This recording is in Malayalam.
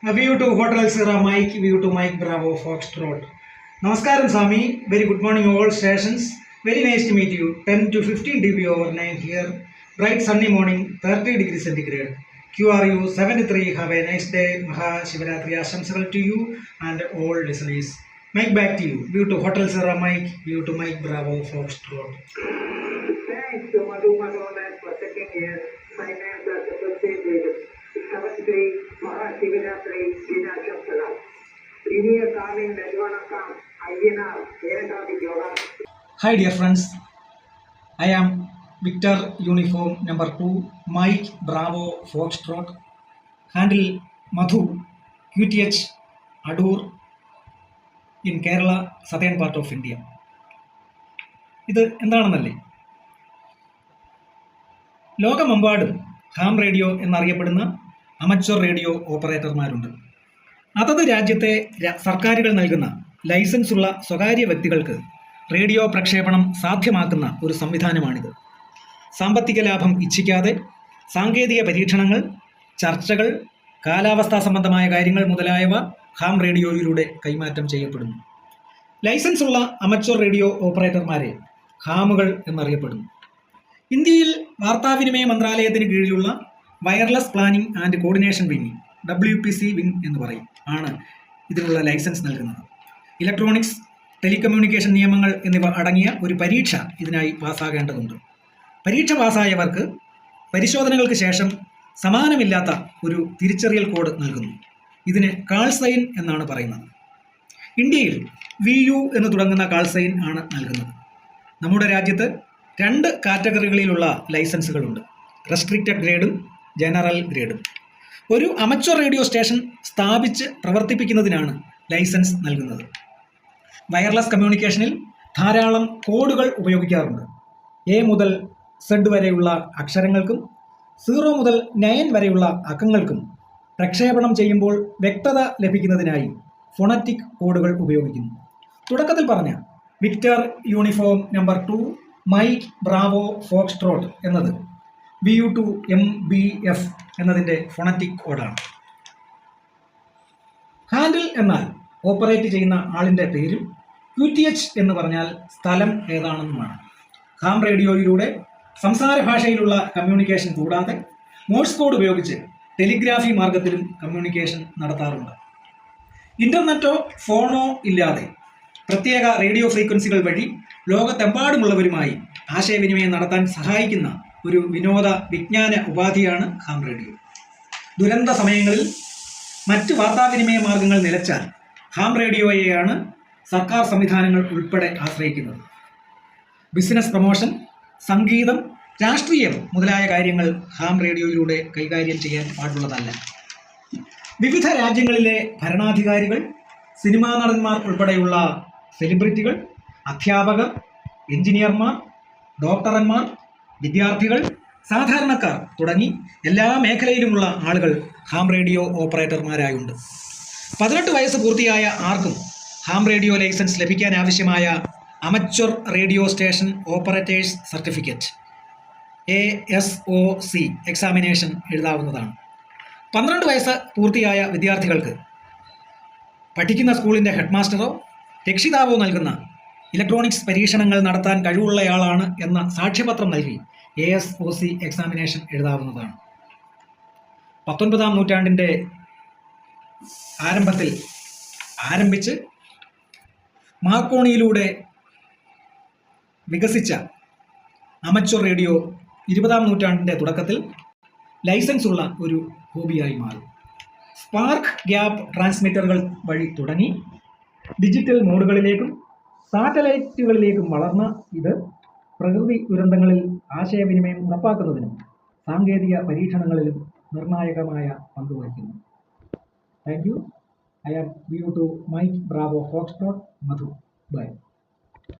A view to Hotel Sierra Mike, view to Mike Bravo Foxtrot. Namaskaram Sami, very good morning all stations. Very nice to meet you. 10 to 15 dB overnight here. Bright sunny morning, 30 degrees centigrade. QRU 73, have a nice day. Maha Shivaratri Ashamsal to you and all listeners. Mike back to you. View to Hotel Sierra Mike, view to Mike Bravo Foxtrot. Thanks to Madhu Madhonan for checking here. My name is Dr. 73 Mahashivaratri Dinashamsala. Premier Kamin Medvanakam INR Aeronautics Yoga. Hi dear friends, I am Victor Uniform number 2 Mike Bravo Foxtrot. Handle Madhu QTH Adur in Kerala, southern part of India. ഇത് എന്താണെന്നല്ലേ, ലോകമെമ്പാടും ഹാം റേഡിയോ എന്നറിയപ്പെടുന്ന അമച്വർ റേഡിയോ ഓപ്പറേറ്റർമാരുണ്ട്. അതത് രാജ്യത്തെ സർക്കാരുകൾ നൽകുന്ന ലൈസൻസ് ഉള്ള സ്വകാര്യ വ്യക്തികൾക്ക് റേഡിയോ പ്രക്ഷേപണം സാധ്യമാക്കുന്ന ഒരു സംവിധാനമാണിത്. സാമ്പത്തിക ലാഭം ഇച്ഛിക്കാതെ സാങ്കേതിക പരീക്ഷണങ്ങൾ, ചർച്ചകൾ, കാലാവസ്ഥാ സംബന്ധമായ കാര്യങ്ങൾ മുതലായവ ഹാം റേഡിയോയിലൂടെ കൈമാറ്റം ചെയ്യപ്പെടുന്നു. ലൈസൻസ് ഉള്ള അമച്വർ റേഡിയോ ഓപ്പറേറ്റർമാരെ ഹാമുകൾ എന്നറിയപ്പെടുന്നു. ഇന്ത്യയിൽ വാർത്താവിനിമയ മന്ത്രാലയത്തിന് കീഴിലുള്ള wireless planning and coordination wing, WPC wing എന്ന് പറയും, ആണ് ഇതിനുള്ള ലൈസൻസ് നൽകുന്നത്. ഇലക്ട്രോണിക്സ്, ടെലികമ്മ്യൂണിക്കേഷൻ നിയമങ്ങൾ എന്നിവ അടങ്ങിയ ഒരു പരീക്ഷ ഇതിനായി പാസ്സാകേണ്ടതുണ്ട്. പരീക്ഷ പാസ്സായവർക്ക് പരിശോധനകൾക്ക് ശേഷം സമാനമില്ലാത്ത ഒരു തിരിച്ചറിയൽ കോഡ് നൽകുന്നു. ഇതിന് കാൾ സൈൻ എന്നാണ് പറയുന്നത്. ഇന്ത്യയിൽ VU എന്ന് തുടങ്ങുന്ന കാൾ സൈൻ ആണ് നൽകുന്നത്. നമ്മുടെ രാജ്യത്ത് 2 കാറ്റഗറികളിലുള്ള ലൈസൻസുകളുണ്ട്: റെസ്ട്രിക്റ്റഡ് ഗ്രേഡും ജനറൽ ഗ്രേഡും. ഒരു അമച്വർ റേഡിയോ സ്റ്റേഷൻ സ്ഥാപിച്ച് പ്രവർത്തിപ്പിക്കുന്നതിനാണ് ലൈസൻസ് നൽകുന്നത്. വയർലെസ് കമ്മ്യൂണിക്കേഷനിൽ ധാരാളം കോഡുകൾ ഉപയോഗിക്കാറുണ്ട്. A മുതൽ Z വരെയുള്ള അക്ഷരങ്ങൾക്കും 0 മുതൽ 9 വരെയുള്ള അക്കങ്ങൾക്കും പ്രക്ഷേപണം ചെയ്യുമ്പോൾ വ്യക്തത ലഭിക്കുന്നതിനായി ഫോണറ്റിക് കോഡുകൾ ഉപയോഗിക്കുന്നു. തുടക്കത്തിൽ പറഞ്ഞ Victor Uniform number 2 Mike Bravo Foxtrot എന്നത് VU2 MBF എന്നതിൻ്റെ ഫോണറ്റിക് കോഡാണ്. ഹാൻഡിൽ എന്നാൽ ഓപ്പറേറ്റ് ചെയ്യുന്ന ആളിൻ്റെ പേരും QTH എന്ന് പറഞ്ഞാൽ സ്ഥലം ഏതാണെന്നുമാണ്. ഹാം റേഡിയോയിലൂടെ സംസാര ഭാഷയിലുള്ള കമ്മ്യൂണിക്കേഷൻ കൂടാതെ മോഴ്സ് കോഡ് ഉപയോഗിച്ച് ടെലിഗ്രാഫി മാർഗത്തിലും കമ്മ്യൂണിക്കേഷൻ നടത്താറുണ്ട്. ഇൻ്റർനെറ്റോ ഫോണോ ഇല്ലാതെ പ്രത്യേക റേഡിയോ ഫ്രീക്വൻസികൾ വഴി ലോകത്തെമ്പാടുമുള്ളവരുമായി ആശയവിനിമയം നടത്താൻ സഹായിക്കുന്ന ഒരു വിനോദ വിജ്ഞാന ഉപാധിയാണ് ഹാം റേഡിയോ. ദുരന്ത സമയങ്ങളിൽ മറ്റ് വാർത്താവിനിമയ മാർഗങ്ങൾ നിലച്ചാൽ ഹാം റേഡിയോയെയാണ് സർക്കാർ സംവിധാനങ്ങൾ ഉൾപ്പെടെ ആശ്രയിക്കുന്നത്. ബിസിനസ് പ്രൊമോഷൻ, സംഗീതം, രാഷ്ട്രീയം മുതലായ കാര്യങ്ങൾ ഹാം റേഡിയോയിലൂടെ കൈകാര്യം ചെയ്യാൻ പാടുള്ളതല്ല. വിവിധ രാജ്യങ്ങളിലെ ഭരണാധികാരികൾ, സിനിമാ നടന്മാർ ഉൾപ്പെടെയുള്ള സെലിബ്രിറ്റികൾ, അധ്യാപകർ, എഞ്ചിനീയർമാർ, ഡോക്ടർമാർ, വിദ്യാർത്ഥികൾ, സാധാരണക്കാർ തുടങ്ങി എല്ലാ മേഖലയിലുമുള്ള ആളുകൾ ഹാം റേഡിയോ ഓപ്പറേറ്റർമാരായുണ്ട്. 18 വയസ്സ് പൂർത്തിയായ ആർക്കും ഹാം റേഡിയോ ലൈസൻസ് ലഭിക്കാൻ ആവശ്യമായ amateur radio station operators certificate ASOC examination എഴുതാവുന്നതാണ്. 12 വയസ്സ് പൂർത്തിയായ വിദ്യാർത്ഥികൾക്ക് പഠിക്കുന്ന സ്കൂളിൻ്റെ ഹെഡ് മാസ്റ്ററോ രക്ഷിതാവോ നൽകുന്ന ഇലക്ട്രോണിക്സ് പരീക്ഷണങ്ങൾ നടത്താൻ കഴിവുള്ളയാളാണ് എന്ന സാക്ഷ്യപത്രം നൽകി ASOC എക്സാമിനേഷൻ എഴുതാവുന്നതാണ്. 19-ാം നൂറ്റാണ്ടിൻ്റെ ആരംഭത്തിൽ ആരംഭിച്ച് മാർക്കോണിയിലൂടെ വികസിച്ച അമച്വർ റേഡിയോ 20-ാം നൂറ്റാണ്ടിൻ്റെ തുടക്കത്തിൽ ലൈസൻസ് ഉള്ള ഒരു ഹോബിയായി മാറി. സ്പാർക്ക് ഗ്യാപ്പ് ട്രാൻസ്മിറ്ററുകൾ വഴി തുടങ്ങി ഡിജിറ്റൽ മോഡുകളിലേക്കും സാറ്റലൈറ്റുകളിലേക്കും വളർന്ന ഇത് പ്രകൃതി ദുരന്തങ്ങളിൽ ആശയവിനിമയം ഉറപ്പാക്കുന്നതിനും സാങ്കേതിക പരീക്ഷണങ്ങളിലും നിർണായകമായ പങ്ക് വഹിക്കുന്നു. Thank you. I am VU2 Mike Bravo Foxtrot, Madhu. Bye.